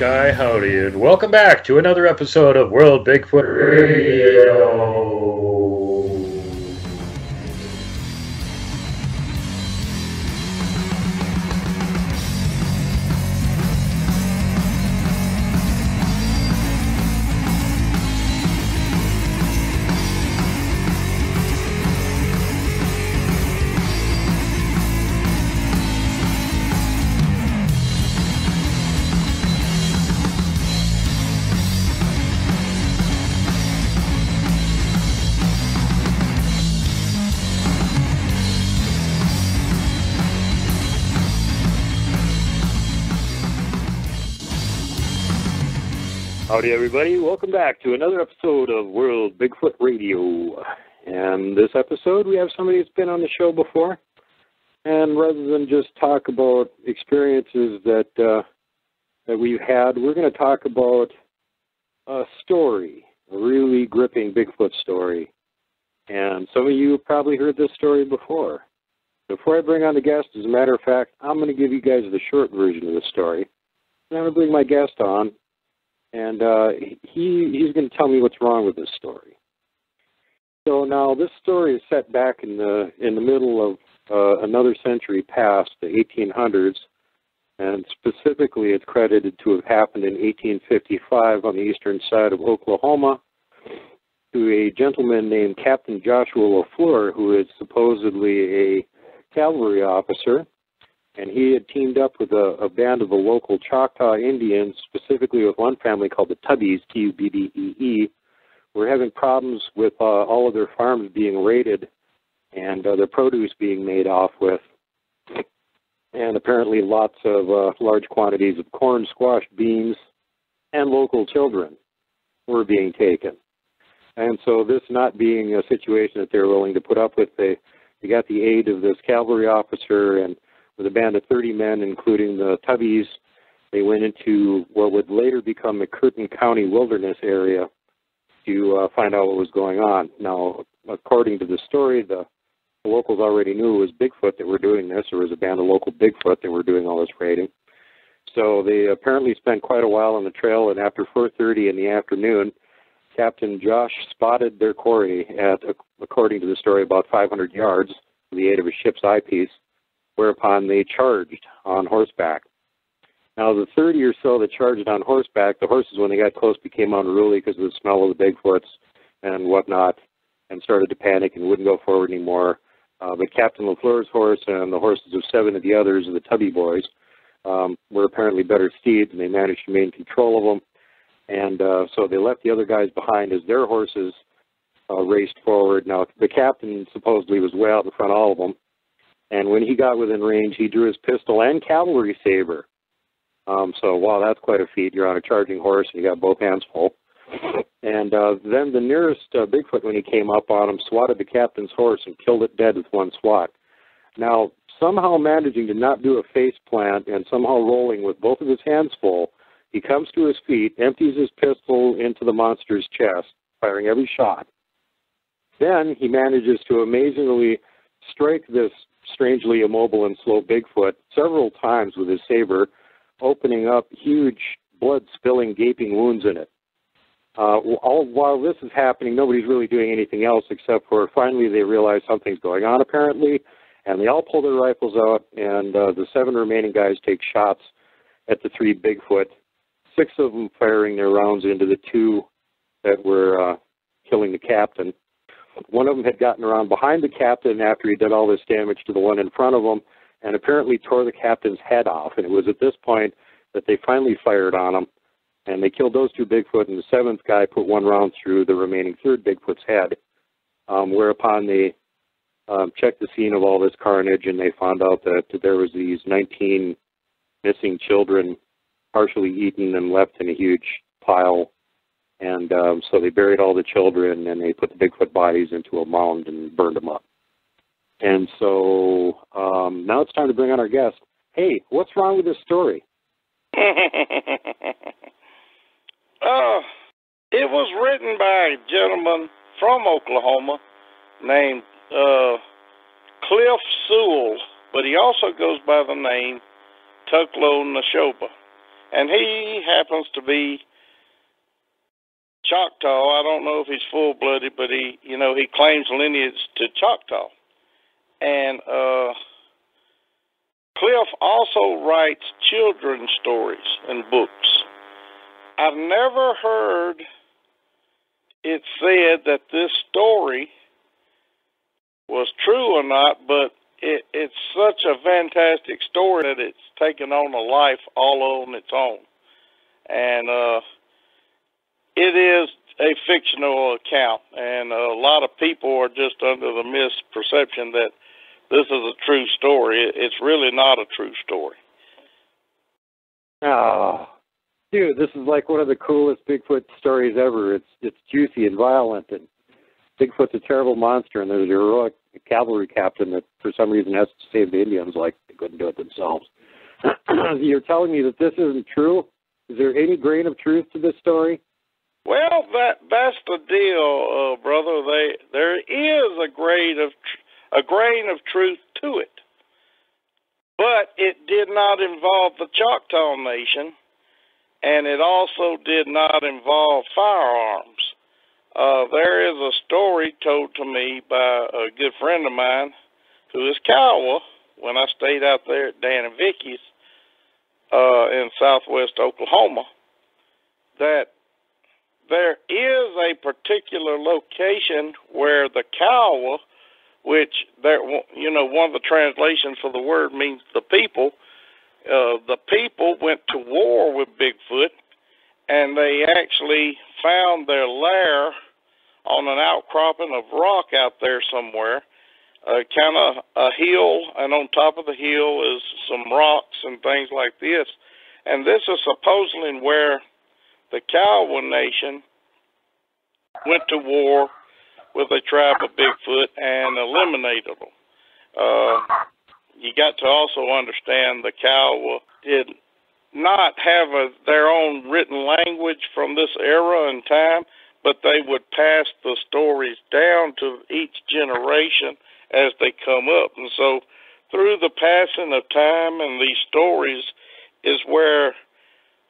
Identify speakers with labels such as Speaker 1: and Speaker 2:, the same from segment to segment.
Speaker 1: Sky Howdy, and welcome back to another episode of World Bigfoot Radio. Howdy, everybody. Welcome back to another episode of World Bigfoot Radio. And this episode, we have somebody that's been on the show before. And rather than just talk about experiences that we've had, we're going to talk about a story, a really gripping Bigfoot story. And some of you have probably heard this story before. Before I bring on the guest, as a matter of fact, I'm going to give you guys the short version of the story. And I'm going to bring my guest on. And he's going to tell me what's wrong with this story. So now this story is set back in the middle of another century past, the 1800s, and specifically it's credited to have happened in 1855 on the eastern side of Oklahoma to a gentleman named Captain Joshua LaFlore, who is supposedly a cavalry officer. And he had teamed up with a band of the local Choctaw Indians, specifically with one family called the Tubbies, Tubbee, were having problems with all of their farms being raided and their produce being made off with. And apparently lots of large quantities of corn, squash, beans, and local children were being taken. And so this not being a situation that they were willing to put up with, they got the aid of this cavalry officer, and with a band of 30 men, including the Tubbies, they went into what would later become the Curtin County Wilderness area to find out what was going on. Now, according to the story, the locals already knew it was Bigfoot that were doing this. There was a band of local Bigfoot that were doing all this raiding. So they apparently spent quite a while on the trail, and after 4:30 in the afternoon, Captain Josh spotted their quarry at, according to the story, about 500 yards with the aid of a ship's eyepiece, whereupon they charged on horseback. Now, the 30 or so that charged on horseback, the horses, when they got close, became unruly because of the smell of the Bigfoots and whatnot, and started to panic and wouldn't go forward anymore. But Captain LaFleur's horse and the horses of 7 of the others, of the Tubby boys, were apparently better steeds, and they managed to maintain control of them. And so they left the other guys behind as their horses raced forward. Now, the captain supposedly was way out in front of all of them. And when he got within range, he drew his pistol and cavalry saber. So, wow, that's quite a feat. You're on a charging horse, and you got both hands full. And then the nearest Bigfoot, when he came up on him, swatted the captain's horse and killed it dead with one swat. Now, somehow managing to not do a face plant and somehow rolling with both of his hands full, he comes to his feet, empties his pistol into the monster's chest, firing every shot. Then he manages to amazingly strike this strangely immobile and slow Bigfoot several times with his saber, opening up huge blood-spilling, gaping wounds in it. All while this is happening, nobody's really doing anything else except for finally they realize something's going on apparently, and they all pull their rifles out, and the 7 remaining guys take shots at the 3 Bigfoot, 6 of them firing their rounds into the 2 that were killing the captain. One of them had gotten around behind the captain after he did all this damage to the one in front of him and apparently tore the captain's head off. And it was at this point that they finally fired on him, and they killed those 2 Bigfoot, and the 7th guy put 1 round through the remaining 3rd Bigfoot's head, whereupon they checked the scene of all this carnage, and they found out that there was these 19 missing children partially eaten and left in a huge pile. And so they buried all the children, and they put the Bigfoot bodies into a mound and burned them up. And so now it's time to bring on our guest. Hey, what's wrong with this story?
Speaker 2: It was written by a gentleman from Oklahoma named Cliff Sewell, but he also goes by the name Tuklo Nashoba. and he happens to be Choctaw. I don't know if he's full-blooded, but he claims lineage to Choctaw. And Cliff also writes children's stories and books. I've never heard it said that this story was true or not, but it's such a fantastic story that it's taken on a life all on its own. And it is a fictional account, and a lot of people are just under the misperception that this is a true story. It's really not a true story.
Speaker 1: Oh, dude, this is like one of the coolest Bigfoot stories ever. It's juicy and violent, and Bigfoot's a terrible monster, and there's a heroic cavalry captain that for some reason has to save the Indians like they couldn't do it themselves. You're telling me that this isn't true? Is there any grain of truth to this story?
Speaker 2: Well, that's the deal, brother. There is a grain of truth to it, but it did not involve the Choctaw Nation, and it also did not involve firearms. There is a story told to me by a good friend of mine who is Kiowa when I stayed out there at Dan and Vicky's in southwest Oklahoma, that there is a particular location where the Kiowa, which one of the translations for the word means the people went to war with Bigfoot, and they actually found their lair on an outcropping of rock out there somewhere, kind of a hill, and on top of the hill is some rocks and things like this. And this is supposedly where the Kiowa Nation went to war with a tribe of Bigfoot and eliminated them. You got to also understand the Kiowa did not have their own written language from this era and time, but they would pass the stories down to each generation as they come up. And so through the passing of time and these stories is where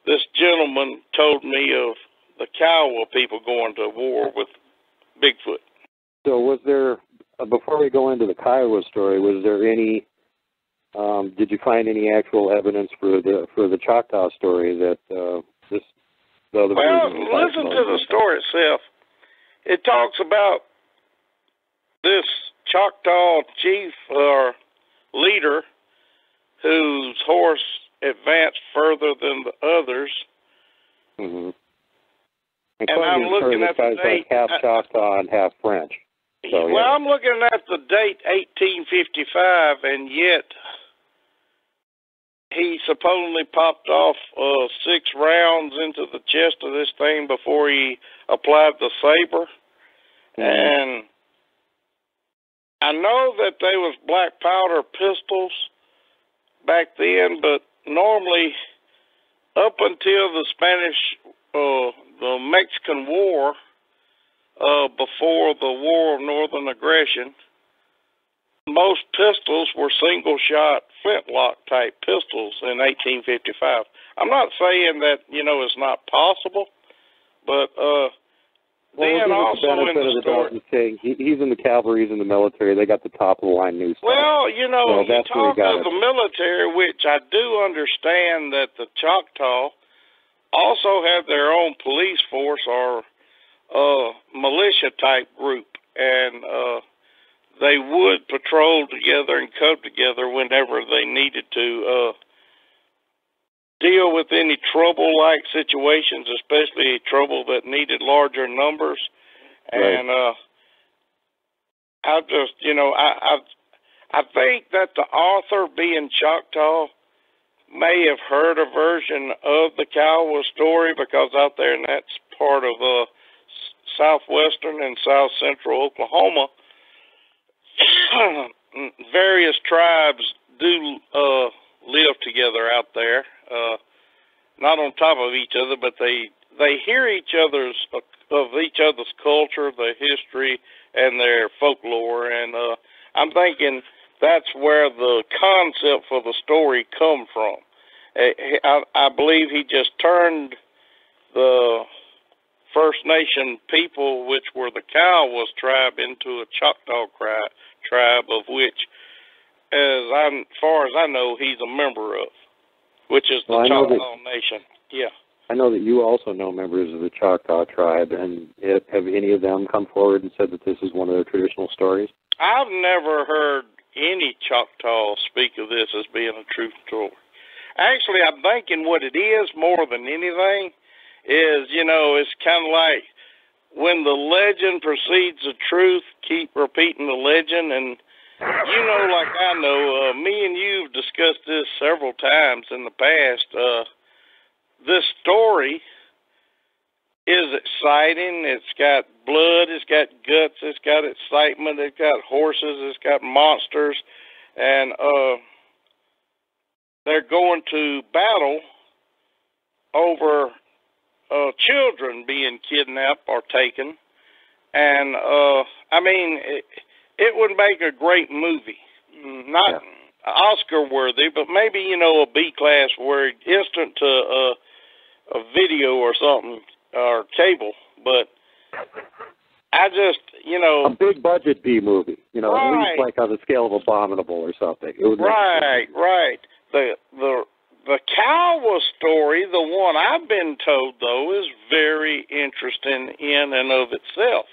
Speaker 2: this gentleman told me of the Kiowa people going to war with Bigfoot.
Speaker 1: So was there, before we go into the Kiowa story, was there any, did you find any actual evidence for the Choctaw story that this? Well,
Speaker 2: listen to the story itself. It talks about this Choctaw chief or leader whose horse advanced further than the others.
Speaker 1: Mm-hmm.
Speaker 2: And I'm looking at the date.
Speaker 1: Like half Choctaw and half French. So,
Speaker 2: well, I'm looking at the date 1855, and yet he supposedly popped off 6 rounds into the chest of this thing before he applied the saber. Mm-hmm. And I know that there was black powder pistols back then, but normally up until the the Mexican War, before the War of Northern Aggression, most pistols were single-shot flintlock-type pistols in 1855. I'm not saying that, it's not possible, but then also in the story...
Speaker 1: He's in the cavalry, he's in the military, they got the top-of-the-line new stuff.
Speaker 2: Well, you talk of the military, which I do understand that the Choctaw also have their own police force or militia-type group, and they would patrol together and come together whenever they needed to deal with any trouble-like situations, especially trouble that needed larger numbers. Right. And I just, I think that the author, being Choctaw, may have heard a version of the Kiowa story, because out there in that part of southwestern and south central Oklahoma, various tribes do live together out there, not on top of each other, but they hear each other's culture, their history, and their folklore, and I'm thinking that's where the concept for the story come from. I believe he just turned the First Nation people, which were the Kiowas tribe, into a Choctaw tribe, of which, far as I know, he's a member of, which is the Choctaw Nation. Yeah.
Speaker 1: I know that you also know members of the Choctaw tribe, and have any of them come forward and said that this is one of their traditional stories?
Speaker 2: I've never heard any Choctaw speak of this as being a true story. Actually, I'm thinking what it is more than anything is, it's kind of like when the legend precedes the truth, keep repeating the legend. And, like I know, me and you have discussed this several times in the past. This story is exciting. It's got blood. It's got guts. It's got excitement. It's got horses. It's got monsters. And they're going to battle over children being kidnapped or taken. And, it would make a great movie. Not Oscar-worthy, but maybe, a B-class word, instant to a video or something, or cable. But I just,
Speaker 1: a big budget B movie,
Speaker 2: right.
Speaker 1: At least like on the scale of Abominable or something. It would
Speaker 2: right. The Kiowa story, the one I've been told, though, is very interesting in and of itself.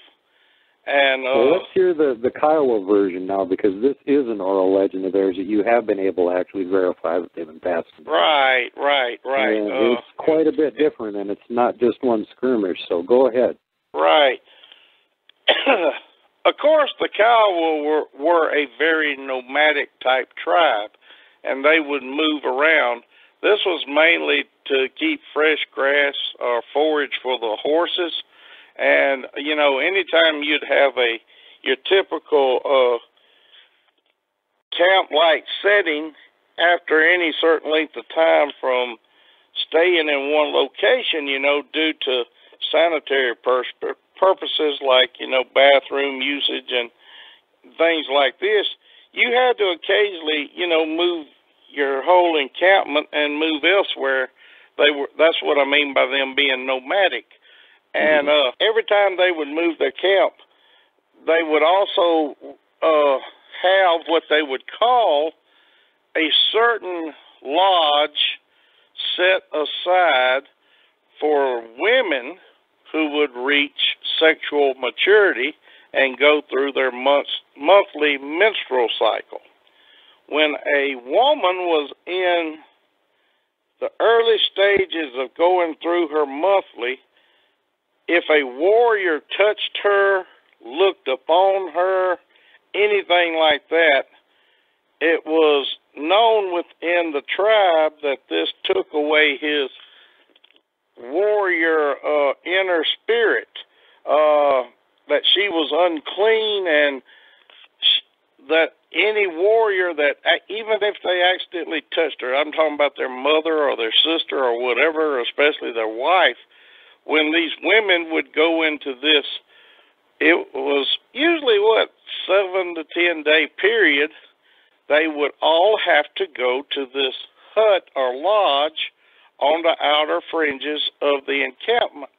Speaker 2: And
Speaker 1: well, let's hear the Kiowa version now, because this is an oral legend of theirs that you have been able to actually verify that they've been passed.
Speaker 2: Right.
Speaker 1: And it's quite a bit different, and it's not just one skirmish, so go ahead.
Speaker 2: Right. Of course, the Kiowa were a very nomadic-type tribe, and they would move around. This was mainly to keep fresh grass or forage for the horses. And, anytime you'd have your typical camp-like setting after any certain length of time from staying in one location, due to sanitary purposes like, bathroom usage and things like this, you had to occasionally, move your whole encampment and move elsewhere. That's what I mean by them being nomadic. And every time they would move their camp, they would also have what they would call a certain lodge set aside for women who would reach sexual maturity and go through their monthly menstrual cycle. When a woman was in the early stages of going through her monthly, if a warrior touched her, looked upon her, anything like that, it was known within the tribe that this took away his warrior inner spirit, that she was unclean, and that any warrior that, even if they accidentally touched her, I'm talking about their mother or their sister or whatever, especially their wife, when these women would go into this, it was usually, 7 to 10 day period, they would all have to go to this hut or lodge on the outer fringes of the encampment.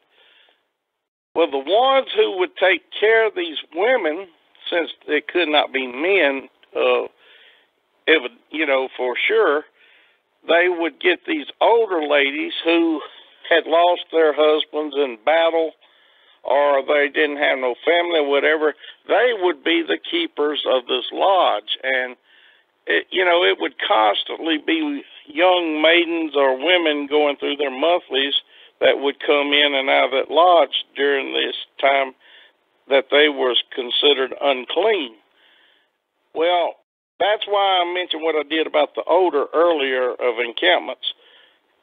Speaker 2: Well, the ones who would take care of these women, since they could not be men, for sure, they would get these older ladies who had lost their husbands in battle, or they didn't have no family or whatever. They would be the keepers of this lodge. And, it would constantly be young maidens or women going through their monthlies that would come in and out of that lodge during this time that they was considered unclean. Well, that's why I mentioned what I did about the odor earlier of encampments.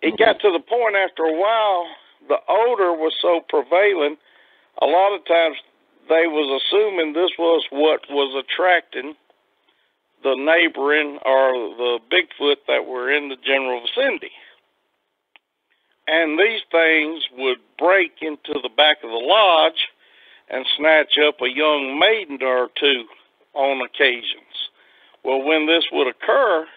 Speaker 2: It got to the point after a while, the odor was so prevalent, a lot of times they was assuming this was what was attracting the neighboring or the Bigfoot that were in the general vicinity. And these things would break into the back of the lodge and snatch up a young maiden or two on occasions. Well, when this would occur,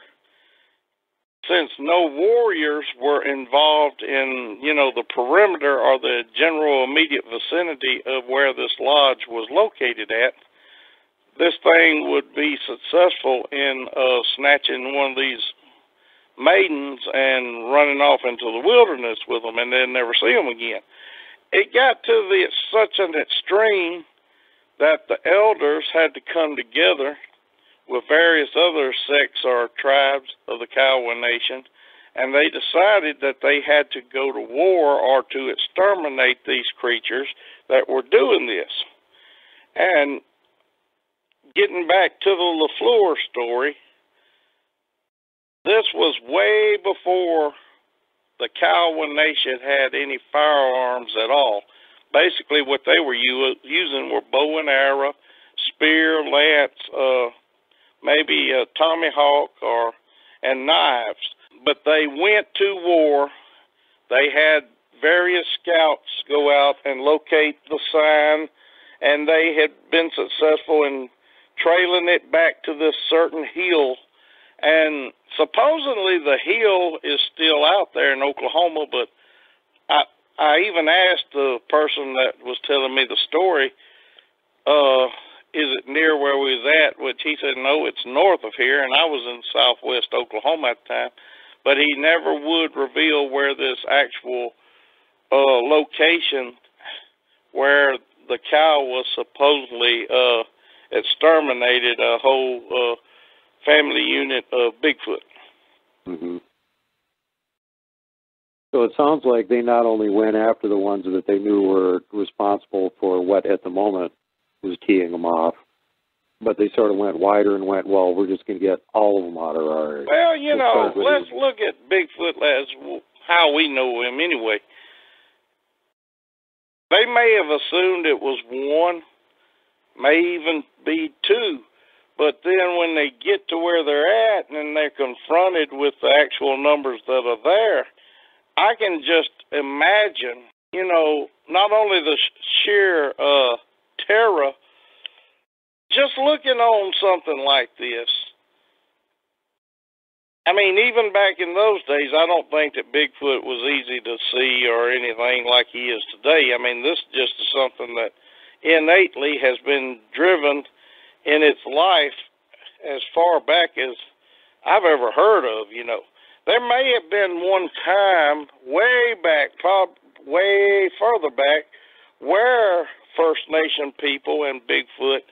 Speaker 2: since no warriors were involved in, the perimeter or the general immediate vicinity of where this lodge was located at, this thing would be successful in snatching one of these maidens and running off into the wilderness with them and then never see them again. It got to such an extreme that the elders had to come together with various other sects or tribes of the Kiowa Nation, and they decided that they had to go to war or to exterminate these creatures that were doing this. And getting back to the LaFlore story, this was way before the Kiowa Nation had any firearms at all. Basically, what they were using were bow and arrow, spear, lance, maybe a tomahawk and knives. But they went to war. They had various scouts go out and locate the sign, and they had been successful in trailing it back to this certain hill. And supposedly the hill is still out there in Oklahoma, but I even asked the person that was telling me the story, is it near where we was at? Which he said, no, it's north of here, and I was in southwest Oklahoma at the time. But he never would reveal where this actual location where the cow was supposedly exterminated a whole family unit of Bigfoot.
Speaker 1: Mm-hmm. So it sounds like they not only went after the ones that they knew were responsible for what at the moment was teeing them off, but they sort of went wider and went, well, we're just going to get all of them out of our area.
Speaker 2: Well, let's look at Bigfoot as how we know him anyway. They may have assumed it was one, may even be two, but then when they get to where they're at and they're confronted with the actual numbers that are there, I can just imagine, not only the sheer terror, just looking on something like this. I mean, even back in those days, I don't think that Bigfoot was easy to see or anything like he is today. I mean, this just is something that innately has been driven in its life as far back as I've ever heard of, There may have been one time way back, probably way further back, where First Nation people and Bigfoot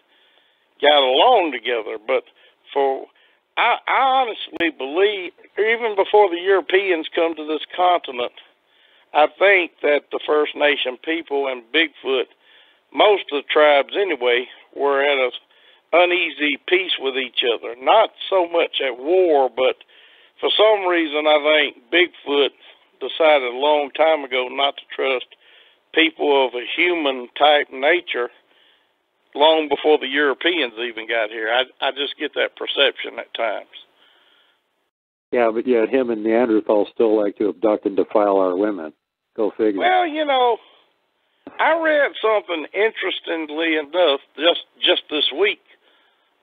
Speaker 2: got along together. But I honestly believe, even before the Europeans come to this continent, I think that the First Nation people and Bigfoot, most of the tribes anyway, were at an uneasy peace with each other. Not so much at war, but for some reason, I think Bigfoot decided a long time ago not to trust people of a human-type nature long before the Europeans even got here. I just get that perception at times.
Speaker 1: Yeah, but yet him and Neanderthals still like to abduct and defile our women. Go figure.
Speaker 2: Well, I read something interestingly enough just this week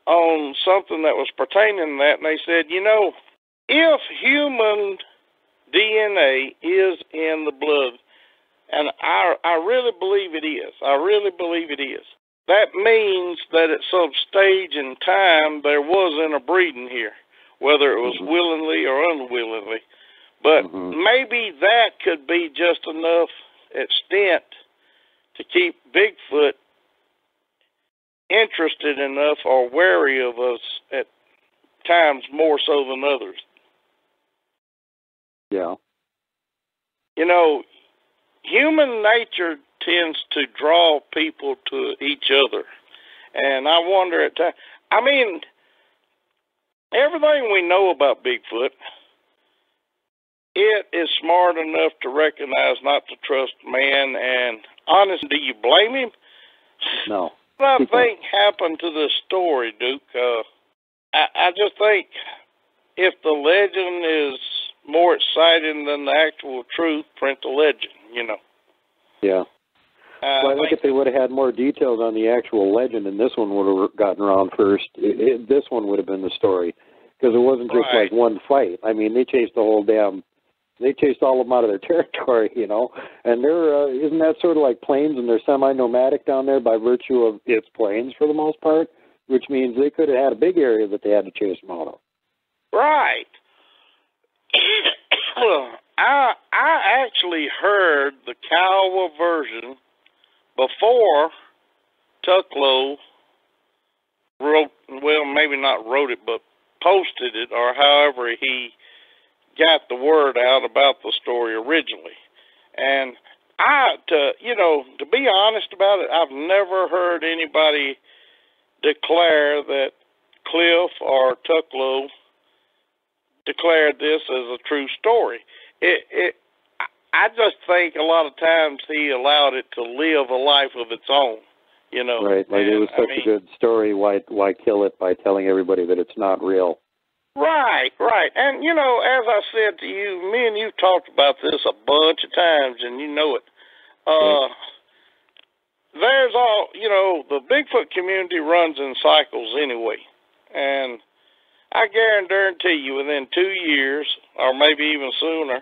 Speaker 2: on something that was pertaining to that, and they said, if human DNA is in the blood, and I really believe it is, that means that at some stage in time there was interbreeding here, whether it was willingly or unwillingly. But maybe that could be just enough extent to keep Bigfoot interested enough or wary of us at times more so than others.
Speaker 1: Yeah.
Speaker 2: Human nature tends to draw people to each other. And I wonder at times, everything we know about Bigfoot, it is smart enough to recognize not to trust man. And honestly, do you blame him?
Speaker 1: No.
Speaker 2: What I think happened to this story, Duke, I just think if the legend is more exciting than the actual truth, print the legend,
Speaker 1: Yeah. Well, I think if they would have had more details on the actual legend and this one would have gotten around first, this one would have been the story. because it wasn't just
Speaker 2: right.
Speaker 1: like one fight. I mean, they chased all of them out of their territory, you know. And they're isn't that sort of like plains, and they're semi-nomadic down there by virtue of its plains for the most part, which means they could have had a big area that they had to chase them out of.
Speaker 2: Right. I actually heard the Kiowa version before Tucklow wrote, well, maybe not wrote it, but posted it, or however he got the word out about the story originally. And to be honest about it, I've never heard anybody declare that Cliff or Tucklow declared this as a true story. I just think a lot of times he allowed it to live a life of its own, you know.
Speaker 1: Right, like it was such a good story, why kill it by telling everybody that it's not real?
Speaker 2: Right. And, you know, as I said to you, me and you talked about this a bunch of times, and you know it. There's all, you know, the Bigfoot community runs in cycles anyway. And I guarantee you within 2 years, or maybe even sooner,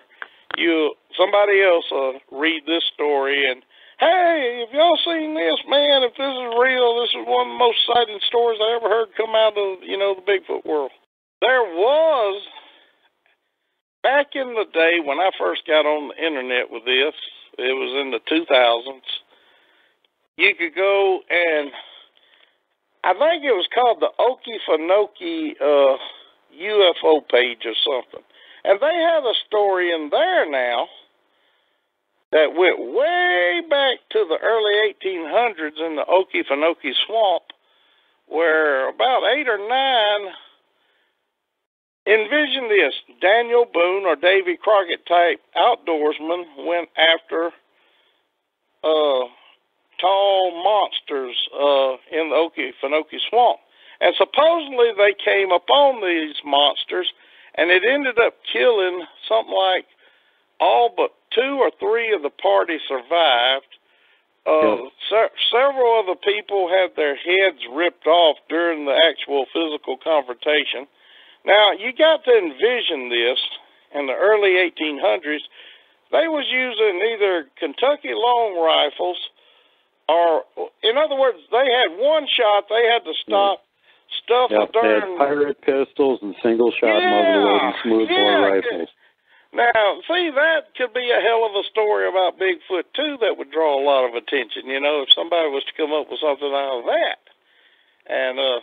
Speaker 2: somebody else will read this story and, hey, have y'all seen this, man? If this is real, this is one of the most exciting stories I ever heard come out of, you know, the Bigfoot world. There was, back in the day when I first got on the internet with this, it was in the 2000s, you could go and, I think it was called the Okefenokee UFO page or something. And they have a story in there now that went way back to the early 1800s in the Okefenokee swamp, where about 8 or 9, envision this, Daniel Boone or Davy Crockett type outdoorsman went after tall monsters in the Okefenokee swamp. And supposedly they came upon these monsters, and it ended up killing something like all but 2 or 3 of the party survived. Several of the people had their heads ripped off during the actual physical confrontation. Now, you got to envision this in the early 1800s. They was using either Kentucky long rifles or, in other words, they had one shot. They had to stop stuff
Speaker 1: with
Speaker 2: darn...
Speaker 1: They had pirate pistols and single-shot muzzle-loading smoothbore rifles.
Speaker 2: Now, see, that could be a hell of a story about Bigfoot, too, that would draw a lot of attention, you know, if somebody was to come up with something out of that. And,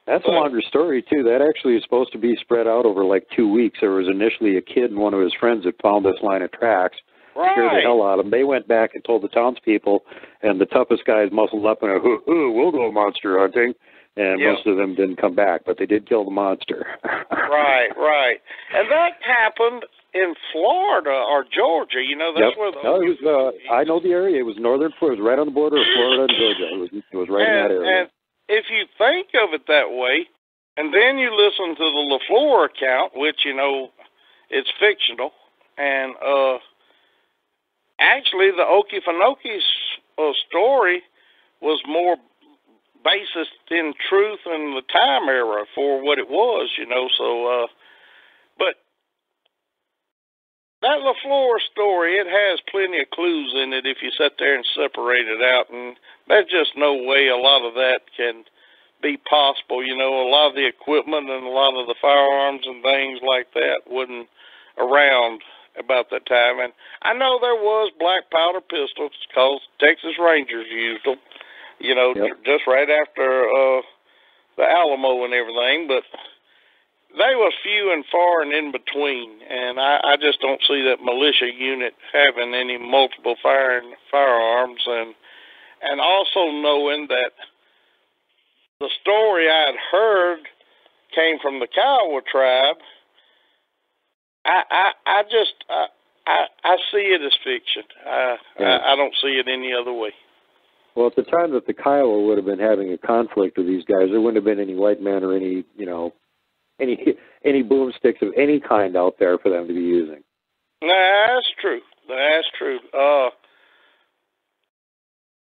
Speaker 1: that's a longer story, too. That actually is supposed to be spread out over like 2 weeks. There was initially a kid and one of his friends that found this line of tracks. Scared the hell out of them. They went back and told the townspeople, and the toughest guys muscled up and we'll go monster hunting. And most of them didn't come back, but they did kill the monster.
Speaker 2: Right. And that happened in Florida or Georgia. You know, that's where the...
Speaker 1: I know the area. It was northern Florida. It was right on the border of Florida and Georgia. It was right in that area.
Speaker 2: And if you think of it that way, and then you listen to the LaFlore account, which, you know, it's fictional, and actually the Okefenokee story was more basis in truth in the time era for what it was, you know, so, but that LaFlore story, it has plenty of clues in it if you sit there and separate it out, and there's just no way a lot of that can be possible, you know. A lot of the equipment and a lot of the firearms and things like that wasn't around about that time, and I know there was black powder pistols because Texas Rangers used them, you know, just right after the Alamo and everything, but they was few and far and in between, and I just don't see that militia unit having any multiple firearms, and also knowing that the story I had heard came from the Kiowa tribe. I see it as fiction. I don't see it any other way.
Speaker 1: Well, at the time that the Kiowa would have been having a conflict with these guys, there wouldn't have been any white men or any, you know, any boomsticks of any kind out there for them to be using.
Speaker 2: That's true. That's true.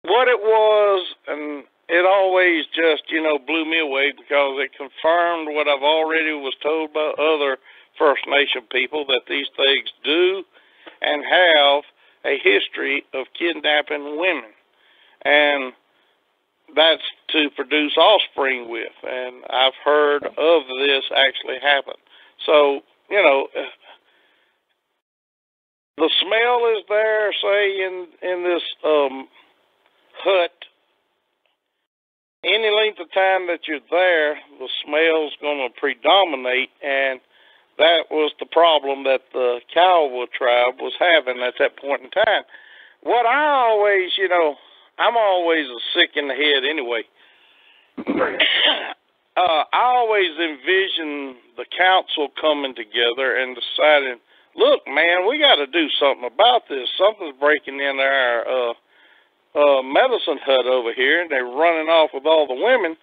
Speaker 2: What it was, and it always just, blew me away because it confirmed what I've already was told by other First Nation people, that these things do and have a history of kidnapping women. And that's to produce offspring with. And I've heard of this actually happen. So, the smell is there, say, in this hut. Any length of time that you're there, the smell's going to predominate, and that was the problem that the Kiowa tribe was having at that point in time. What I always, I'm always sick in the head anyway. I always envision the council coming together and deciding, look, man, we got to do something about this. Something's breaking in our medicine hut over here, and they're running off with all the women.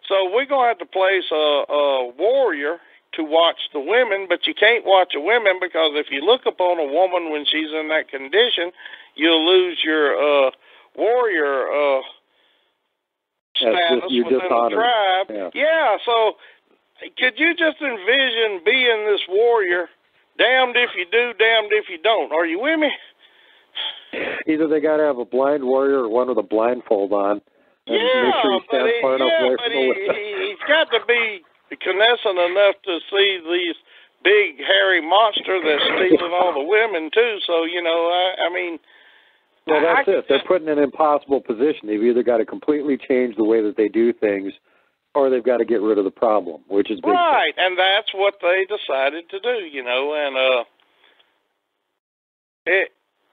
Speaker 2: So we're going to have to place a warrior to watch the women, but you can't watch the women because if you look upon a woman when she's in that condition, you'll lose your warrior status within the tribe. Yeah, so could you just envision being this warrior, damned if you do, damned if you don't? Are you with me?
Speaker 1: Either they got to have a blind warrior or one with a blindfold on. And make sure he stands far enough away from the window.
Speaker 2: He's got to be connected enough to see these big hairy monster that's stealing all the women too. So I mean.
Speaker 1: Well, that's it. They're put in an impossible position. They've either got to completely change the way that they do things, or they've got to get rid of the problem, which is big.
Speaker 2: Right, and that's what they decided to do. And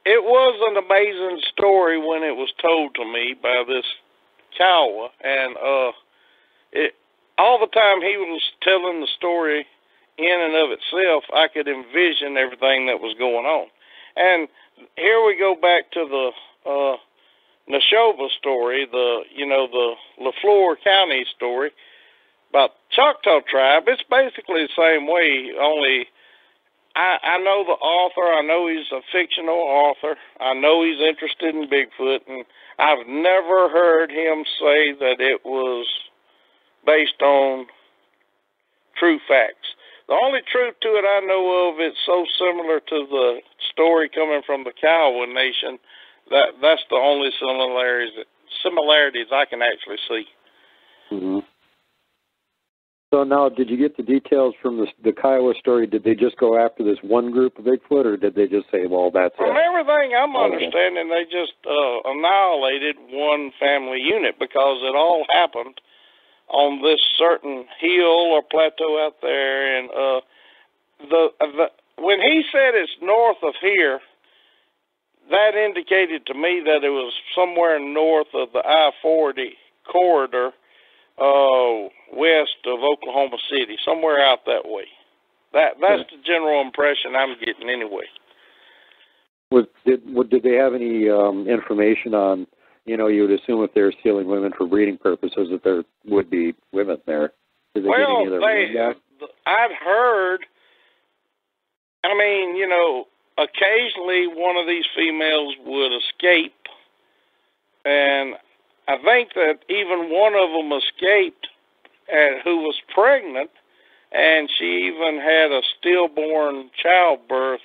Speaker 2: it was an amazing story when it was told to me by this Kiowa, and all the time he was telling the story in and of itself, I could envision everything that was going on. And here we go back to the Neshoba story, the LaFlore County story about Choctaw tribe. It's basically the same way, only I know the author. I know he's a fictional author. I know he's interested in Bigfoot, and I've never heard him say that it was based on true facts. The only truth to it I know of, it's so similar to the story coming from the Kiowa Nation, that's the only similarities I can actually see.
Speaker 1: Mm-hmm. So now, did you get the details from the Kiowa story? Did they just go after this one group of Bigfoot, or did they just say, well, that's it?
Speaker 2: From everything I'm understanding, they just annihilated one family unit because it all happened on this certain hill or plateau out there. And when he said it's north of here, that indicated to me that it was somewhere north of the I-40 corridor, west of Oklahoma City, somewhere out that way. That's the general impression I'm getting anyway.
Speaker 1: Did they have any information on, you would assume if they're stealing women for breeding purposes that there would be women there? Did they get any of their women back?
Speaker 2: I'd heard, occasionally one of these females would escape, and I think that even one of them escaped who was pregnant, and she even had a stillborn childbirth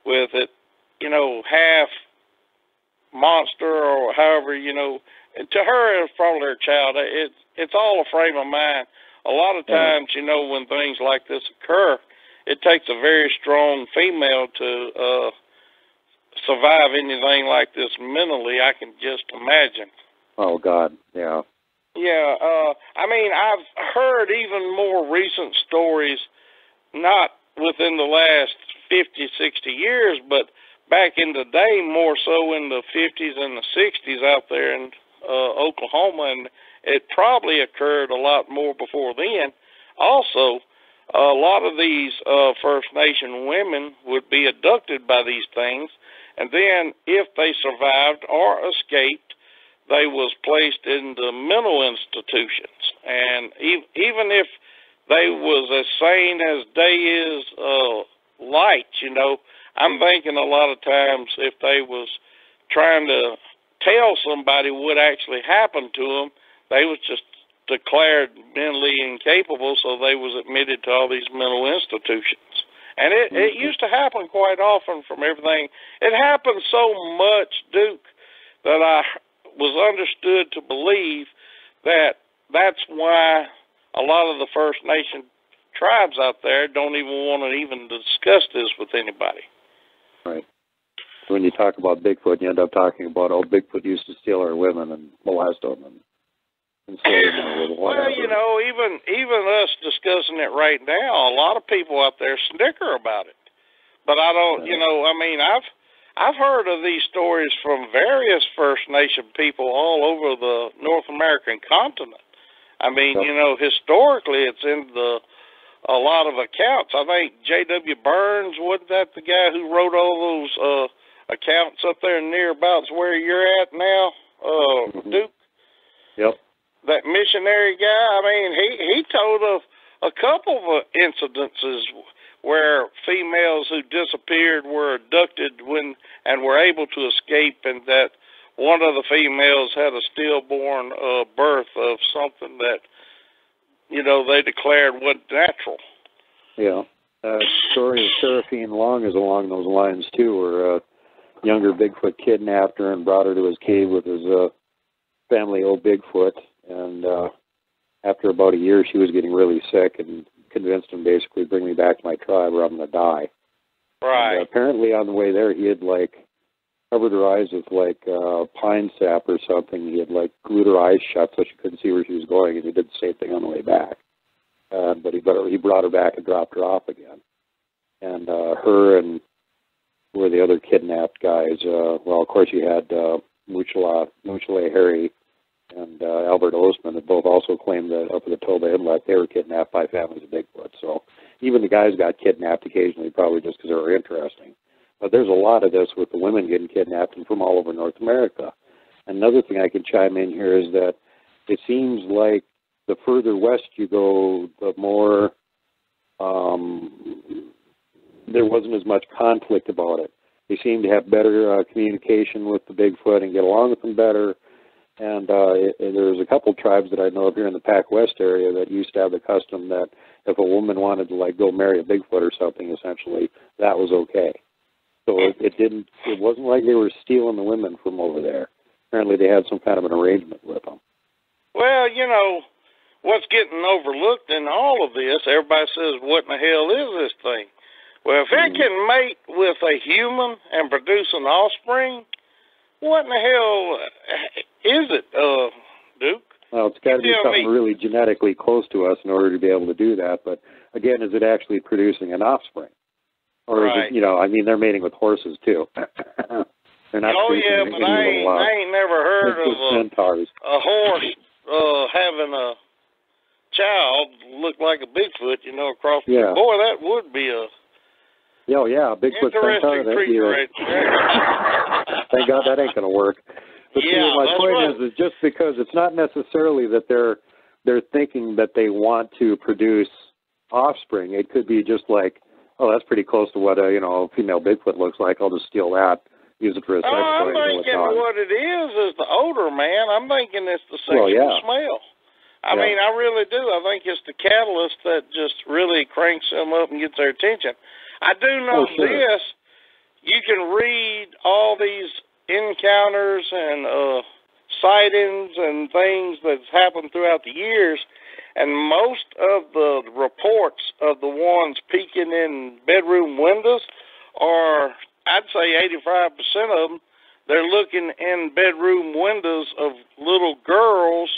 Speaker 2: with it, half monster or however, and to her it was probably her child. It's all a frame of mind. A lot of times, when things like this occur, it takes a very strong female to survive anything like this mentally, I can just imagine.
Speaker 1: Oh, God, yeah.
Speaker 2: Yeah, I've heard even more recent stories, not within the last 50, 60 years, but back in the day, more so in the 50s and the 60s out there in Oklahoma, and it probably occurred a lot more before then. Also, a lot of these First Nation women would be abducted by these things, and then if they survived or escaped, they was placed into mental institutions. And even if they was as sane as day is light, I'm thinking a lot of times if they was trying to tell somebody what actually happened to them, they was just declared mentally incapable, so they was admitted to all these mental institutions. And it used to happen quite often from everything. It happened so much, Duke, that I was understood to believe that that's why a lot of the First Nation tribes out there don't even want to even discuss this with anybody.
Speaker 1: Right. When you talk about Bigfoot, you end up talking about, oh, Bigfoot used to steal our women and molest them and slave them or whatever.
Speaker 2: Well, you know, even us discussing it right now, a lot of people out there snicker about it. But I don't, you know, I mean, I've heard of these stories from various First Nation people all over the North American continent. I mean, you know, historically, it's in a lot of accounts. I think J.W. Burns, wasn't that the guy who wrote all those accounts up there nearabouts where you're at now, Duke?
Speaker 1: Yep.
Speaker 2: That missionary guy, I mean, he told of a couple of incidences where females who disappeared were abducted and were able to escape, and that one of the females had a stillborn birth of something that, you know, they declared wasn't natural. Yeah.
Speaker 1: The story of Seraphine Long is along those lines, too, where a younger Bigfoot kidnapped her and brought her to his cave with his family, old Bigfoot. And after about a year, she was getting really sick and convinced him basically, bring me back to my tribe or I'm going to die.
Speaker 2: Right.
Speaker 1: And, apparently on the way there, he had, like, covered her eyes with, like, pine sap or something. He had, like, glued her eyes shut so she couldn't see where she was going, and he did the same thing on the way back. But he brought her back and dropped her off again. And her and who were the other kidnapped guys, well, of course, you had Muchele Harry and Albert Osman, that both also claimed that up at the Toba Inlet they were kidnapped by families of Bigfoot. So even the guys got kidnapped occasionally, probably just because they were interesting. But there's a lot of this with the women getting kidnapped and from all over North America. Another thing I can chime in here is that it seems like the further west you go, the more there wasn't as much conflict about it. They seem to have better communication with the Bigfoot and get along with them better. And there's a couple tribes that I know of here in the Pac West area that used to have the custom that if a woman wanted to, like, go marry a Bigfoot or something, essentially, that was okay. So it wasn't like they were stealing the women from over there. Apparently they had some kind of an arrangement with them.
Speaker 2: Well, you know, what's getting overlooked in all of this, everybody says, what in the hell is this thing? Well, if it can mate with a human and produce an offspring, what in the hell is it, Duke?
Speaker 1: Well, it's got to be something really genetically close to us in order to be able to do that. But, again, is it actually producing an offspring? Or is it, you know, I mean, they're mating with horses, too. They're not
Speaker 2: but I ain't never heard of a horse having a child look like a Bigfoot, you know, across the boy, that would be a
Speaker 1: Bigfoot
Speaker 2: interesting creature right there.
Speaker 1: Thank God that ain't going to work. But my point is just because it's not necessarily that they're thinking that they want to produce offspring. It could be just like, oh, that's pretty close to what a female Bigfoot looks like. I'll just steal that, use it for a sex toy.
Speaker 2: I'm thinking what it is the odor, man. I'm thinking it's the sexual smell. I mean, I really do. I think it's the catalyst that just really cranks them up and gets their attention. I do know this. You can read all these encounters and sightings and things that's happened throughout the years, and most of the reports of the ones peeking in bedroom windows are, I'd say 85% of them, they're looking in bedroom windows of little girls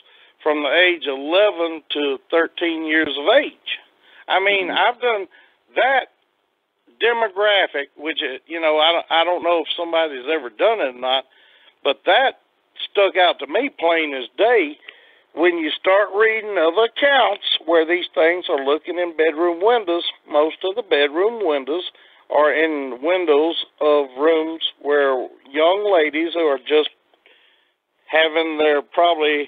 Speaker 2: from the age of 11 to 13 years of age. I mean, I've done that demographic, which, I don't know if somebody's ever done it or not, but that stuck out to me plain as day when you start reading of accounts where these things are looking in bedroom windows. Most of the bedroom windows are in windows of rooms where young ladies who are just having their probably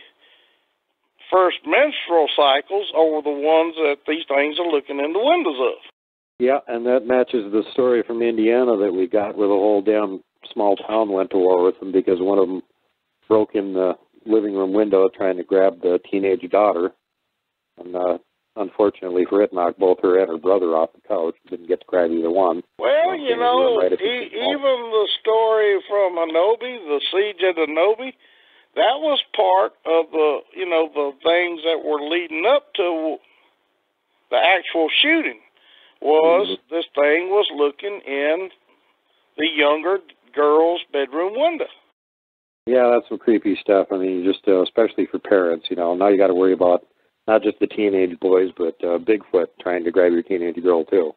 Speaker 2: first menstrual cycles are the ones that these things are looking in the windows of.
Speaker 1: Yeah, and that matches the story from Indiana that we got where the whole damn small town went to war with them because one of them broke in the living room window trying to grab the teenage daughter. And unfortunately for it, knocked both her and her brother off the couch. Didn't get to grab either one.
Speaker 2: Well, you know, even the story from Hanobi, the siege at Hanobi, that was part of the, you know, the things that were leading up to the actual shooting. Was this thing was looking in the younger girl's bedroom window.
Speaker 1: Yeah, that's some creepy stuff. I mean, just especially for parents, you know, now you got to worry about not just the teenage boys, but Bigfoot trying to grab your teenage girl, too.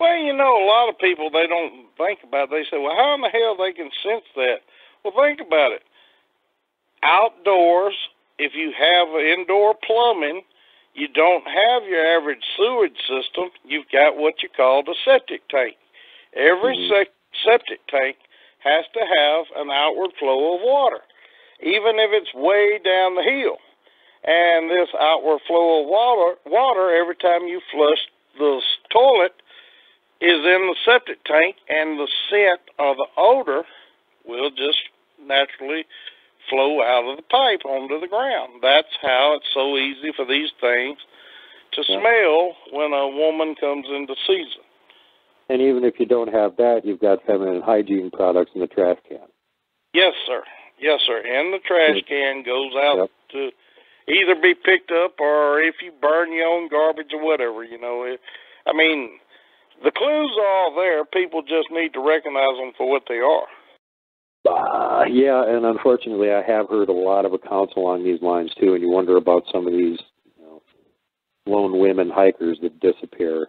Speaker 2: Well, you know, a lot of people, they don't think about it. They say, well, how in the hell they can sense that? Well, think about it. Outdoors, if you have indoor plumbing, you don't have your average sewage system. You've got what you call the septic tank. Every septic tank has to have an outward flow of water, even if it's way down the hill. And this outward flow of water every time you flush the toilet is in the septic tank, and the scent or the odor will just naturally flow out of the pipe onto the ground. That's how it's so easy for these things to smell when a woman comes into season.
Speaker 1: And even if you don't have that, you've got feminine hygiene products in the trash can.
Speaker 2: Yes, sir. Yes, sir. And the trash can goes out to either be picked up, or if you burn your own garbage or whatever, you know. I mean, the clues are all there. People just need to recognize them for what they are.
Speaker 1: Yeah, and unfortunately, I have heard a lot of accounts along these lines, too, and you wonder about some of these, you know, lone women hikers that disappear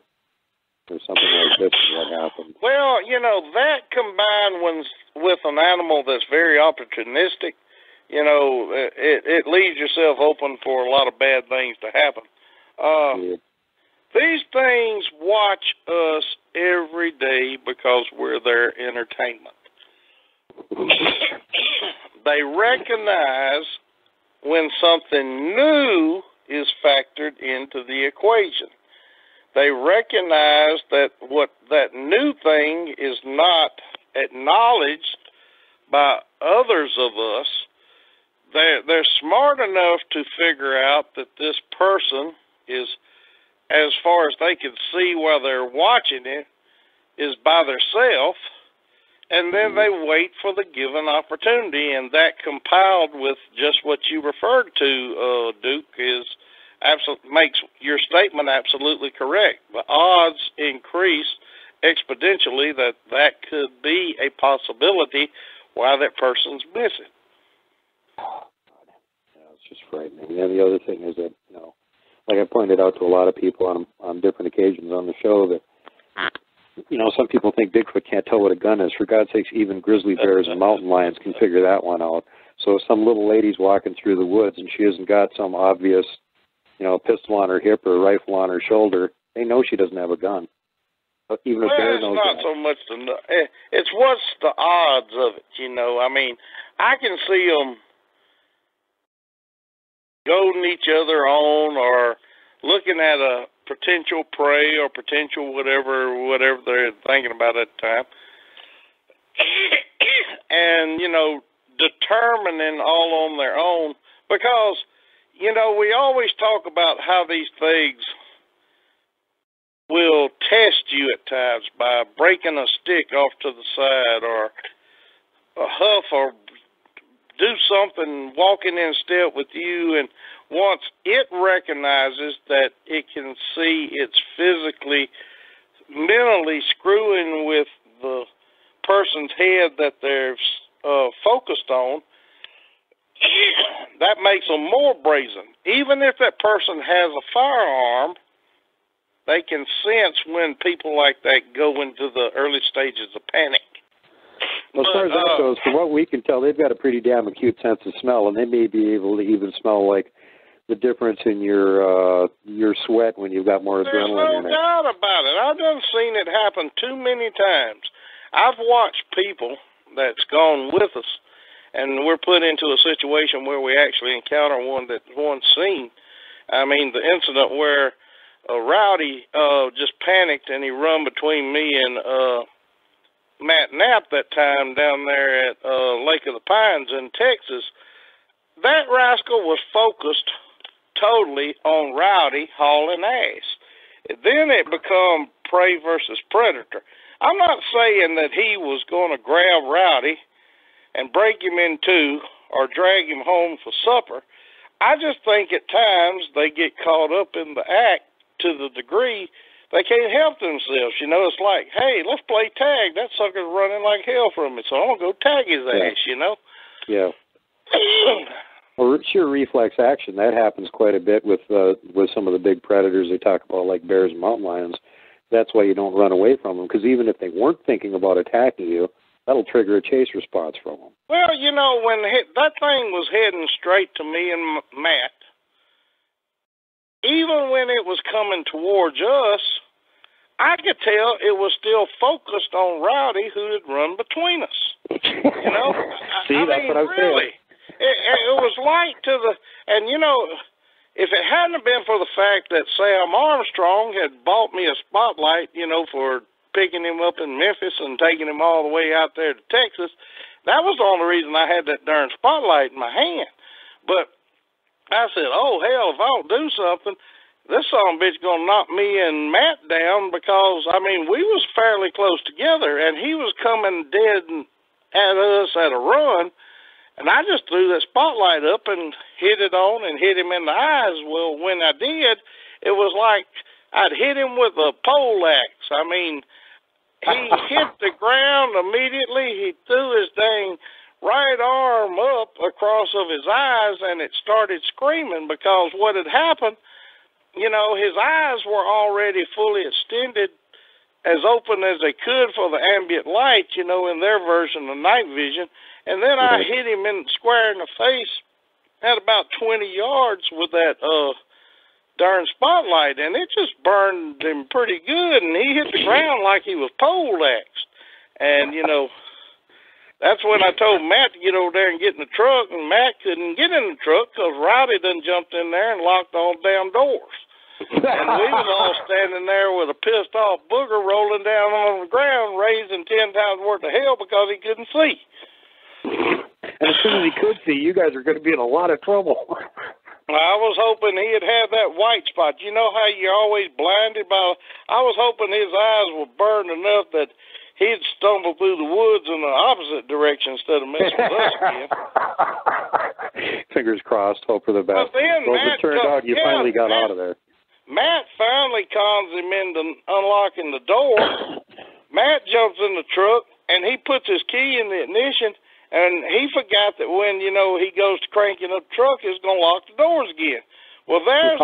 Speaker 1: or something like this is what happened.
Speaker 2: Well, you know, that combined with an animal that's very opportunistic, you know, it leaves yourself open for a lot of bad things to happen. These things watch us every day because we're their entertainment. They recognize when something new is factored into the equation. They recognize that what that new thing is not acknowledged by others of us. They're smart enough to figure out that this person is, as far as they can see while they're watching it, is by themselves, and then they wait for the given opportunity, and that compiled with just what you referred to, Duke, makes your statement absolutely correct. The odds increase exponentially that could be a possibility why that person's missing.
Speaker 1: Yeah, it's just frightening. And the other thing is that, you know, like I pointed out to a lot of people on different occasions on the show, that, you know, some people think Bigfoot can't tell what a gun is. For God's sakes, even grizzly bears and mountain lions can figure that one out. So if some little lady's walking through the woods and she hasn't got some obvious, you know, pistol on her hip or a rifle on her shoulder, they know she doesn't have a gun. But even a bear knows that.
Speaker 2: It's not so much it's what's the odds of it, you know. I mean, I can see them goading each other on or looking at a potential prey or potential whatever they're thinking about at the time. And, you know, determining all on their own, because, you know, we always talk about how these things will test you at times by breaking a stick off to the side or a huff or do something walking in step with you, and once it recognizes that it can see it's physically, mentally screwing with the person's head that they're focused on, that makes them more brazen. Even if that person has a firearm, they can sense when people like that go into the early stages of panic.
Speaker 1: Well, as far as that goes, from what we can tell, they've got a pretty damn acute sense of smell, and they may be able to even smell like the difference in your sweat when you've got more adrenaline in it.
Speaker 2: There's no doubt about it. I've done seen it happen too many times. I've watched people that's gone with us, and we're put into a situation where we actually encounter one that's once seen. I mean, the incident where a rowdy just panicked and he run between me and Matt Knapp that time down there at Lake of the Pines in Texas. that rascal was focused totally on Rowdy hauling ass. Then it become prey versus predator. I'm not saying that he was going to grab Rowdy and break him in two or drag him home for supper. I just think at times they get caught up in the act to the degree they can't help themselves. You know, it's like, hey, let's play tag. That sucker's running like hell from me, so I'm going to go tag his ass, you know?
Speaker 1: Yeah. Well, sheer reflex action, that happens quite a bit with some of the big predators they talk about, like bears and mountain lions. That's why you don't run away from them, because even if they weren't thinking about attacking you, that'll trigger a chase response from them.
Speaker 2: Well, you know, when that thing was heading straight to me and Matt, even when it was coming towards us, I could tell it was still focused on Rowdy, who had run between us. You know?
Speaker 1: See, that's what I'm
Speaker 2: really, saying. It was light to the... And, you know, if it hadn't been for the fact that Sam Armstrong had bought me a spotlight, you know, for picking him up in Memphis and taking him all the way out there to Texas, that was the only reason I had that darn spotlight in my hand. But I said, oh, hell, if I don't do something, this son of a bitch going to knock me and Matt down because, I mean, we was fairly close together, and he was coming dead at us at a run, and I just threw that spotlight up and hit it on and hit him in the eyes. Well, when I did, it was like I'd hit him with a pole axe. I mean, he hit the ground immediately. He threw his dang right arm up across of his eyes, and it started screaming because what had happened, you know, his eyes were already fully extended, as open as they could for the ambient light, you know, in their version of night vision. And then I hit him square in the face at about 20 yards with that darn spotlight, and it just burned him pretty good, and he hit the ground like he was pole-axed. And, you know, that's when I told Matt to get over there and get in the truck, and Matt couldn't get in the truck because Rowdy done jumped in there and locked all the damn doors. And we was all standing there with a pissed-off booger rolling down on the ground, raising 10 times worth of hell because he couldn't see.
Speaker 1: And as soon as he could see, you guys are going to be in a lot of trouble.
Speaker 2: I was hoping he'd have that white spot. You know how you're always blinded by... I was hoping his eyes were burned enough that he'd stumble through the woods in the opposite direction instead of messing with us again.
Speaker 1: Fingers crossed. Hope for the best.
Speaker 2: But then
Speaker 1: well, it turned out you finally got out of there.
Speaker 2: Matt finally cons him into unlocking the door. Matt jumps in the truck, and he puts his key in the ignition, and he forgot that when, you know, he goes to cranking up the truck, he's going to lock the doors again. Well, there's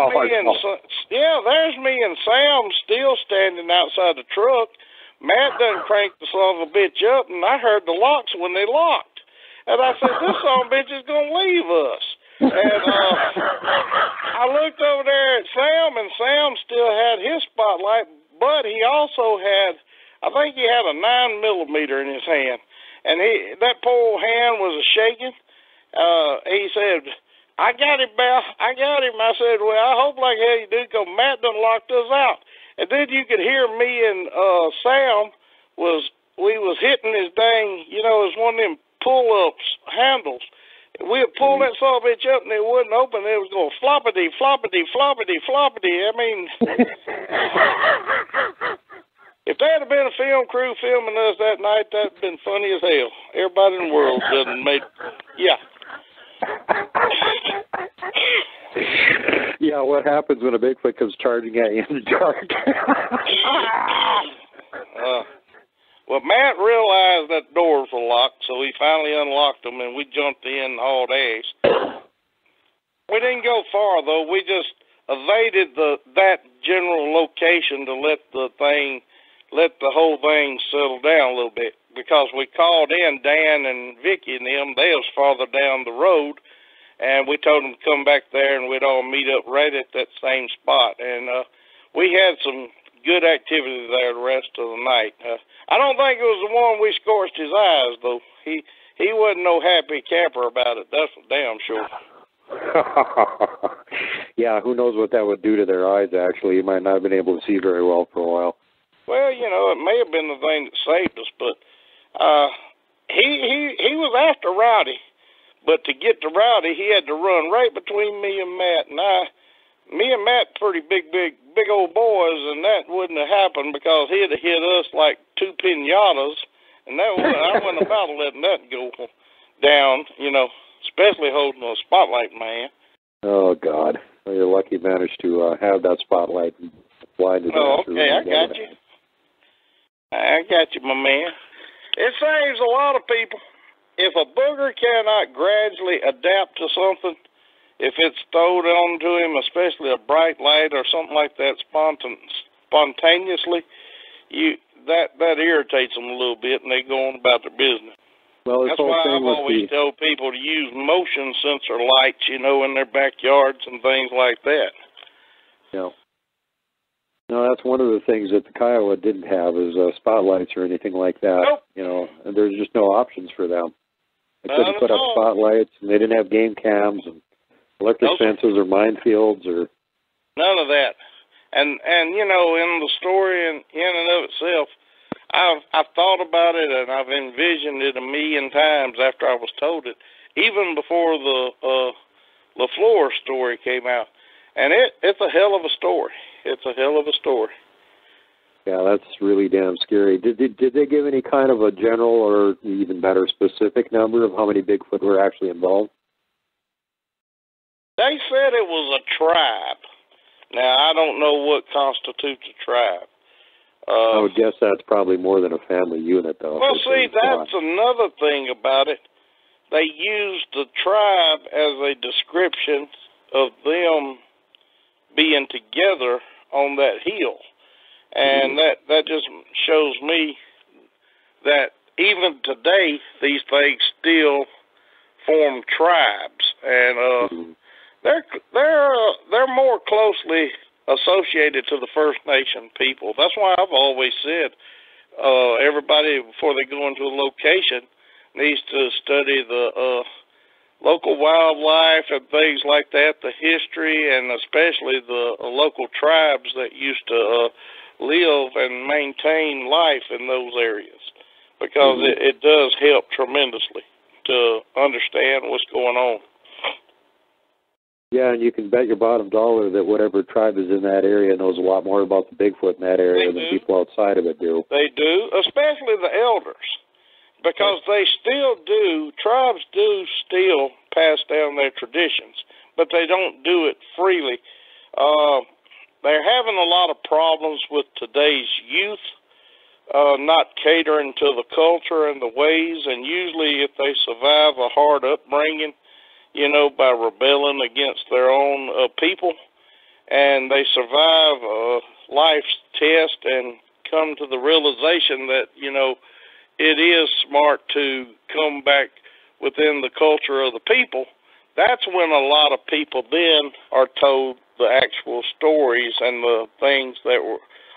Speaker 2: me and Sam still standing outside the truck. Matt done cranked the son of a bitch up, and I heard the locks when they locked. And I said, this son of a bitch is going to leave us. And I looked over there at Sam, and Sam still had his spotlight, but he also had, I think he had a 9mm in his hand. And that poor hand was shaking. He said, I got him, Bal. I got him. I said, well, I hope like hell you do, because Matt done locked us out. And then you could hear me and Sam we was hitting his dang, you know, it was one of them pull-ups handles. We'd pull that son of a bitch up and it wouldn't open. It was going floppity, floppity, floppity, floppity. I mean, if there had been a film crew filming us that night, that'd been funny as hell. Everybody in the world done made, yeah.
Speaker 1: Yeah, what happens when a Bigfoot comes charging at you in the dark?
Speaker 2: Well, Matt realized that doors were locked, so he finally unlocked them, and we jumped in and hauled ass. We didn't go far, though. We just evaded that general location to let the whole thing settle down a little bit, because we called in Dan and Vicky and them. They was farther down the road, and we told them to come back there, and we'd all meet up right at that same spot. And we had some good activity there the rest of the night. I don't think it was the one we scorched his eyes, though. He wasn't no happy camper about it. That's for damn sure.
Speaker 1: Yeah, who knows what that would do to their eyes, actually. You might not have been able to see very well for a while.
Speaker 2: Well, you know, it may have been the thing that saved us, but he was after Rowdy. But to get to Rowdy, he had to run right between me and Matt. And me and Matt pretty big old boys, and that wouldn't have happened because he'd have hit us like two pinatas, and I wasn't about letting that go down, especially holding a spotlight man.
Speaker 1: Oh, God. Well, you're lucky you managed to have that spotlight and blinded.
Speaker 2: Oh, okay, I got you. I got you, my man. It saves a lot of people. If a booger cannot gradually adapt to something, if it's thrown onto him, especially a bright light or something like that, spontaneously, that irritates them a little bit, and they go on about their business.
Speaker 1: Well,
Speaker 2: that's why I've always told people to use motion sensor lights, in their backyards and things like that.
Speaker 1: Yeah. No, that's one of the things that the Kiowa didn't have is spotlights or anything like that.
Speaker 2: Nope.
Speaker 1: And there's just no options for them. They couldn't put up spotlights, and they didn't have game cams and electric fences or minefields or
Speaker 2: none of that. And in the story in and of itself, I've thought about it and I've envisioned it a million times after I was told it, even before the LaFlore story came out. And it's a hell of a story. It's a hell of a story.
Speaker 1: Yeah, that's really damn scary. Did they give any kind of a general or even better specific number of how many Bigfoot were actually involved?
Speaker 2: They said it was a tribe. Now, I don't know what constitutes a tribe.
Speaker 1: I would guess that's probably more than a family unit, though.
Speaker 2: Well, see, that's another thing about it. They used the tribe as a description of them being together on that hill. And that just shows me that even today, these things still form tribes. And they're more closely associated to the First Nation people. That's why I've always said everybody, before they go into a location, needs to study the local wildlife and things like that, the history, and especially the local tribes that used to live and maintain life in those areas, because it does help tremendously to understand what's going on.
Speaker 1: Yeah, and you can bet your bottom dollar that whatever tribe is in that area knows a lot more about the Bigfoot in that area than people outside of it do.
Speaker 2: They do, especially the elders, because tribes do still pass down their traditions, but they don't do it freely. They're having a lot of problems with today's youth, not catering to the culture and the ways, and usually if they survive a hard upbringing, by rebelling against their own people, and they survive life's test and come to the realization that, it is smart to come back within the culture of the people, that's when a lot of people then are told the actual stories and the things that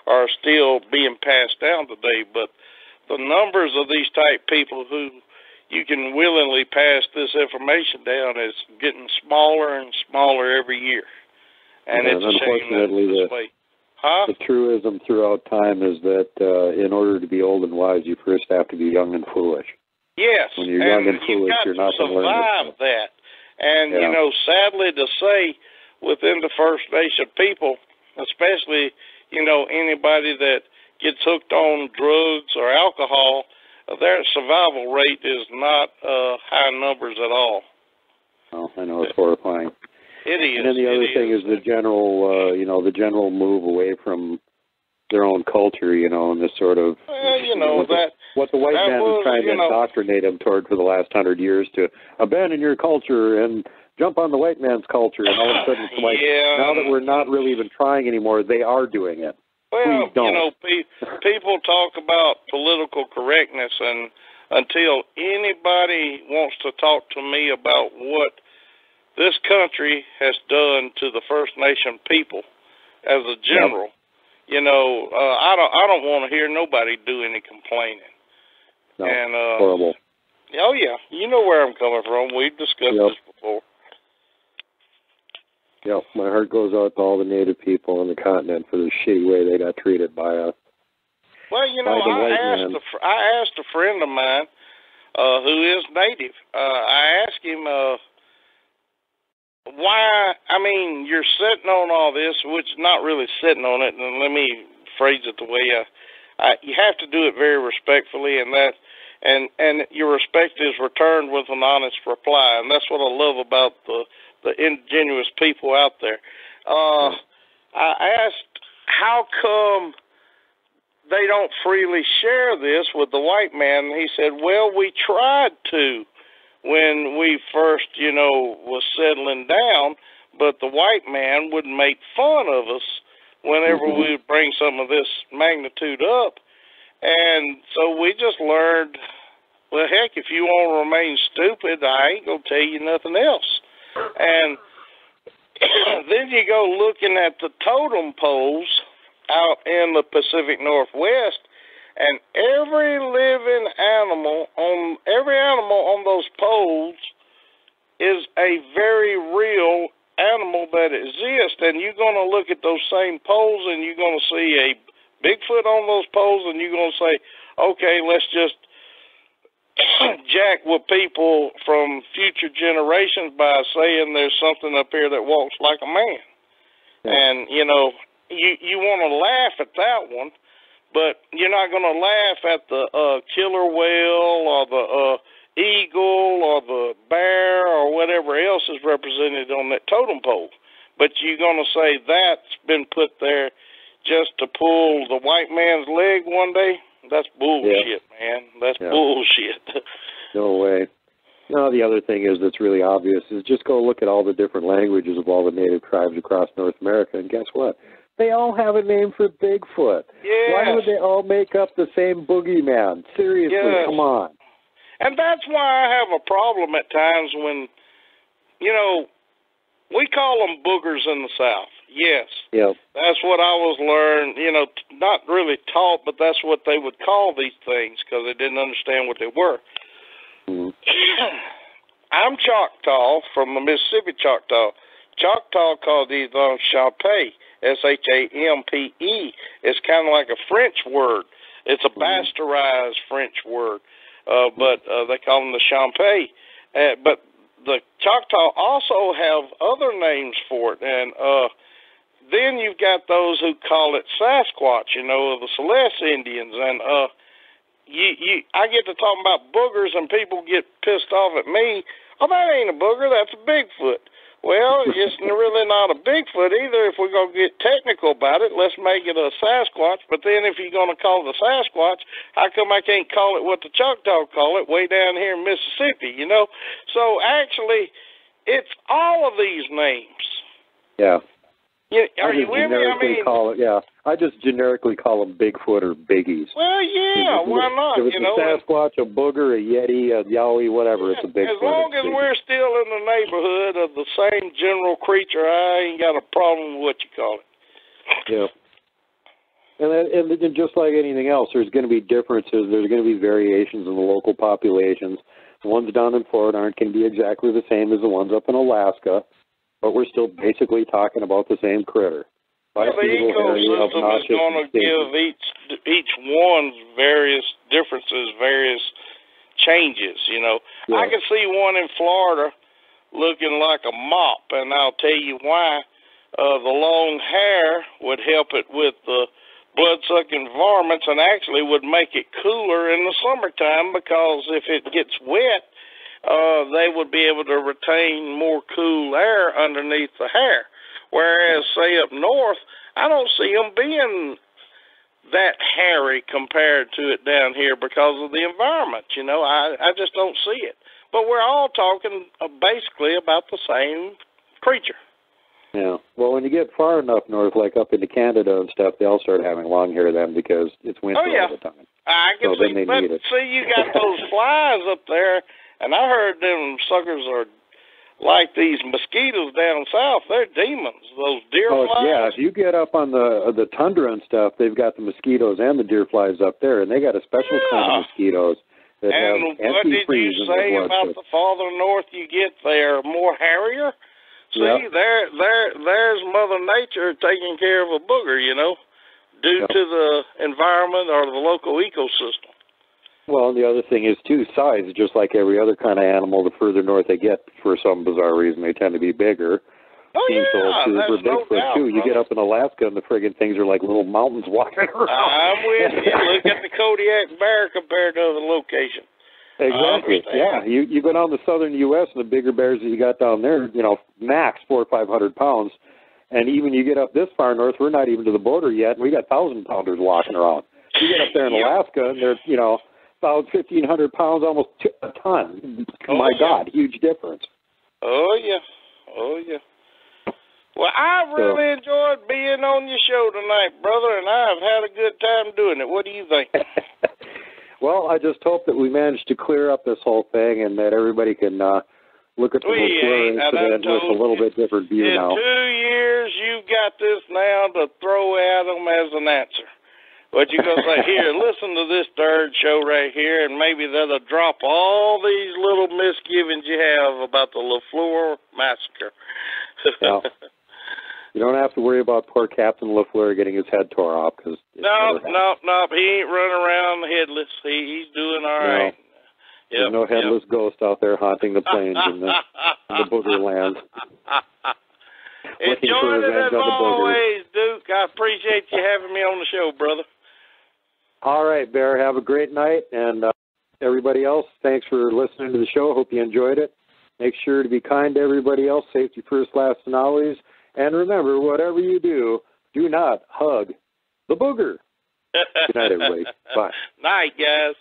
Speaker 2: are still being passed down today. But the numbers of these type people who you can willingly pass this information down is getting smaller and smaller every year. And it's a shame that it's this way.
Speaker 1: The truism throughout time is that in order to be old and wise, you first have to be young and foolish.
Speaker 2: Yes.
Speaker 1: When you're young and foolish, you're not going to learn
Speaker 2: survive that. And, sadly to say, within the First Nation people, especially, anybody that gets hooked on drugs or alcohol, their survival rate is not high numbers at all.
Speaker 1: Oh, I know, it's horrifying.
Speaker 2: It is.
Speaker 1: And then the other thing is the general move away from their own culture, and this sort of what the white man is trying to indoctrinate them toward for the last 100 years, to abandon your culture and jump on the white man's culture, and all of a sudden it's like, now that we're not really even trying anymore, they are doing it.
Speaker 2: Well, people talk about political correctness, and until anybody wants to talk to me about what this country has done to the First Nation people as a general, I don't want to hear nobody do any complaining.
Speaker 1: No, horrible.
Speaker 2: Oh, yeah. You know where I'm coming from. We've discussed this before.
Speaker 1: Yeah, my heart goes out to all the Native people on the continent for the shitty way they got treated by us.
Speaker 2: Well, I asked a friend of mine who is native. I asked him why. I mean, you're sitting on all this, which is not really sitting on it. And let me phrase it the way you have to do it very respectfully, and your respect is returned with an honest reply, and that's what I love about the ingenuous people out there. I asked, how come they don't freely share this with the white man? And he said, well, we tried to when we first, was settling down, but the white man would make fun of us whenever we would bring some of this magnitude up. And so we just learned, well, heck, if you want to remain stupid, I ain't going to tell you nothing else. And then you go looking at the totem poles out in the Pacific Northwest, and every animal on those poles is a very real animal that exists. And you're going to look at those same poles, and you're going to see a Bigfoot on those poles, and you're going to say, okay, let's just jack with people from future generations by saying there's something up here that walks like a man. Yeah. And, you want to laugh at that one, but you're not going to laugh at the killer whale or the eagle or the bear or whatever else is represented on that totem pole. But you're going to say that's been put there just to pull the white man's leg one day? That's bullshit, man. That's bullshit.
Speaker 1: No way. The other thing is that's really obvious is just go look at all the different languages of all the native tribes across North America, and guess what? They all have a name for Bigfoot.
Speaker 2: Yes.
Speaker 1: Why would they all make up the same boogeyman? Seriously, come on.
Speaker 2: And that's why I have a problem at times when, we call them boogers in the South. Yes.
Speaker 1: Yep. That's
Speaker 2: what I was learned, not really taught, but that's what they would call these things because they didn't understand what they were. Mm-hmm. I'm Choctaw from the Mississippi Choctaw. Choctaw called these Champé, S-H-A-M-P-E. It's kind of like a French word. It's a bastardized French word, but they call them the Champé. But the Choctaw also have other names for it, and then you've got those who call it Sasquatch, the Celeste Indians, and I get to talking about boogers, and people get pissed off at me. Oh, that ain't a booger, that's a Bigfoot. Well, it's really not a Bigfoot either. If we're going to get technical about it, let's make it a Sasquatch. But then if you're going to call it a Sasquatch, how come I can't call it what the Choctaw call it way down here in Mississippi, So actually, it's all of these names.
Speaker 1: Yeah.
Speaker 2: Are you with me?
Speaker 1: I just generically call them Bigfoot or Biggies.
Speaker 2: Well, yeah, why not?
Speaker 1: If it's a Sasquatch, a booger, a Yeti, a Yowie, whatever, it's a Bigfoot.
Speaker 2: As long as we're still in the neighborhood of the same general creature, I ain't got a problem with what you call it.
Speaker 1: Yeah. And just like anything else, there's going to be differences. There's going to be variations in the local populations. The ones down in Florida aren't going to be exactly the same as the ones up in Alaska. But we're still basically talking about the same critter.
Speaker 2: The ecosystem is going to give each one various differences, various changes, Yeah. I can see one in Florida looking like a mop, and I'll tell you why. The long hair would help it with the blood-sucking varmints and actually would make it cooler in the summertime because if it gets wet, they would be able to retain more cool air underneath the hair. Whereas, say, up north, I don't see them being that hairy compared to it down here because of the environment, I just don't see it. But we're all talking basically about the same creature.
Speaker 1: Yeah. Well, when you get far enough north, like up into Canada and stuff, they all start having long hair then because it's winter all the time.
Speaker 2: I can see, but see, you got those flies up there. And I heard them suckers are like these mosquitoes down south. They're demons, those deer flies.
Speaker 1: Yeah, if you get up on the tundra and stuff, they've got the mosquitoes and the deer flies up there, and they got a special kind of mosquitoes that have antifreeze. And what did you say about the farther north you get, they're more hairier?
Speaker 2: See, there's Mother Nature taking care of a booger, due to the environment or the local ecosystem.
Speaker 1: Well, and the other thing is, too, size. Just like every other kind of animal, the further north they get, for some bizarre reason, they tend to be bigger.
Speaker 2: Oh,
Speaker 1: Seems
Speaker 2: yeah,
Speaker 1: for
Speaker 2: that's no
Speaker 1: Bigfoot,
Speaker 2: doubt,
Speaker 1: too. You
Speaker 2: brother.
Speaker 1: get up in Alaska, and the friggin' things are like little mountains walking around.
Speaker 2: I'm with you. Look at the Kodiak bear compared to other locations.
Speaker 1: Exactly. Yeah. You go down the southern U.S. and the bigger bears that you got down there, max 400 or 500 pounds. And even you get up this far north, we're not even to the border yet, and we got 1,000-pounders walking around. You get up there in Alaska, and they're, 1,500 pounds, almost a ton. My God, huge difference.
Speaker 2: Oh, yeah. Oh, yeah. Well, I really enjoyed being on your show tonight, brother, and I've had a good time doing it. What do you think?
Speaker 1: Well, I just hope that we managed to clear up this whole thing and that everybody can look at the LaFlore incident with a little bit different view now.
Speaker 2: In 2 years, you've got this now to throw at them as an answer. What you going to say? Here, listen to this third show right here, and maybe that'll drop all these little misgivings you have about the LaFlore massacre.
Speaker 1: Well, you don't have to worry about poor Captain LaFleur getting his head tore off.
Speaker 2: No, he ain't running around headless. He's doing all right.
Speaker 1: There's no headless ghost out there haunting the plains in the booger lands.
Speaker 2: Enjoying it as always, Duke. I appreciate you having me on the show, brother.
Speaker 1: All right, Bear. Have a great night. And everybody else, thanks for listening to the show. Hope you enjoyed it. Make sure to be kind to everybody else. Safety first, last, and always. And remember, whatever you do, do not hug the booger. Good night, everybody. Bye.
Speaker 2: Night, guys.